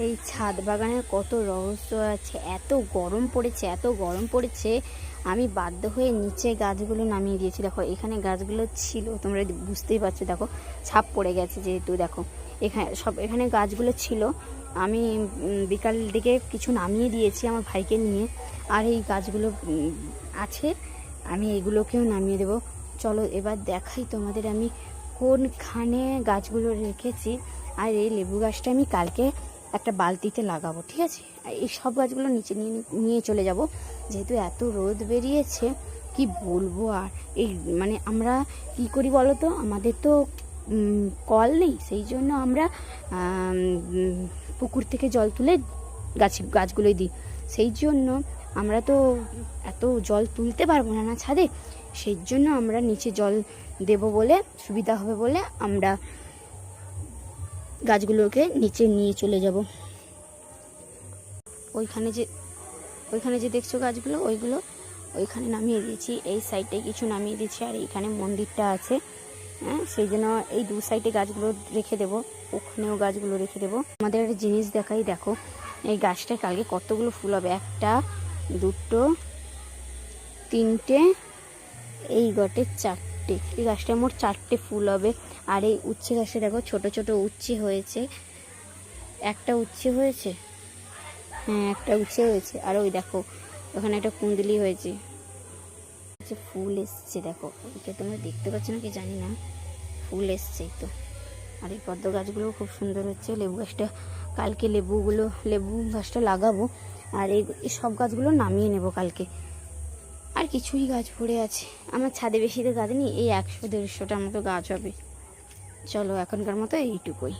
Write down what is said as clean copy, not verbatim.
এই ছাদ বাগানের কত রহস্য আছে। এত গরম পড়েছে, এত গরম পড়েছে, আমি বাধ্য হয়ে নিচে গাছগুলো নামিয়ে দিয়েছি। দেখো এখানে গাছগুলো ছিল, তোমরা বুঝতেই পারছো, দেখো ছাপ পড়ে গেছে যেহেতু। দেখো এখানে গাছগুলো ছিল, আমি বিকাল দিকে কিছু নামিয়ে দিয়েছি আমার ভাইকে নিয়ে। আর এই গাছগুলো আছে, আমি এগুলোকেও নামিয়ে দেবো। চলো এবার দেখাই তোমাদের আমি কোনখানে গাছগুলো রেখেছি। আর এই লেবু গাছটা আমি কালকে একটা বালতিতে লাগাবো, ঠিক আছে। এই সব গাছগুলো নিচে নিয়ে চলে যাব, যেহেতু এত রোদ বেরিয়েছে কি বলবো। আর এই মানে আমরা কি করি বলো তো, আমাদের তো কল নেই, সেই জন্য আমরা পুকুর থেকে জল তুলে গাছগুলোই দিই। সেই জন্য আমরা তো এত জল তুলতে পারবো না ছাদে, সেই জন্য আমরা নিচে জল দেব বলে সুবিধা হবে বলে আমরা গাছগুলোকে নিচে নিয়ে চলে যাব। ওইখানে যে দেখছো গাছগুলো, ওইখানে নামিয়ে দিয়েছি। এই সাইডে কিছু নামিয়ে দিয়েছি, আর এইখানে মন্দিরটা আছে, হ্যাঁ, সেই জন্য এই দু সাইডে গাছগুলো রেখে দেবো, ওখানেও গাছগুলো রেখে দেবো। আমাদের একটা জিনিস দেখাই, দেখো এই গাছটায় কালকে কতগুলো ফুল হবে। 1 2 3 এই গটে 4টে, এই গাছটায় মোট 4টে ফুল হবে। আর এই উচ্ছে গাছটা দেখো ছোট ছোট উচ্ছে হয়েছে, একটা উচ্ছে হয়েছে, হ্যাঁ একটা উচ্ছে হয়েছে। আর ওই দেখো ওখানে একটা কুঁদলি হয়েছে, ফুল এসছে। দেখো এটা তোমরা দেখতে পাচ্ছ না কি জানি না, ফুল এসছে তো। আর এই পদ্ম গাছগুলো খুব সুন্দর হচ্ছে। লেবু গাছটা কালকে লেবু গাছটা লাগাবো, আর এই সব গাছগুলো নামিয়ে নেব কালকে। আর কিছুই গাছ পড়ে আছে, আমার ছাদে বেশি তো গাছ নেই, এই 100-150টার মতো গাছ হবে। চলো এখনকার মতো এইটুকুই।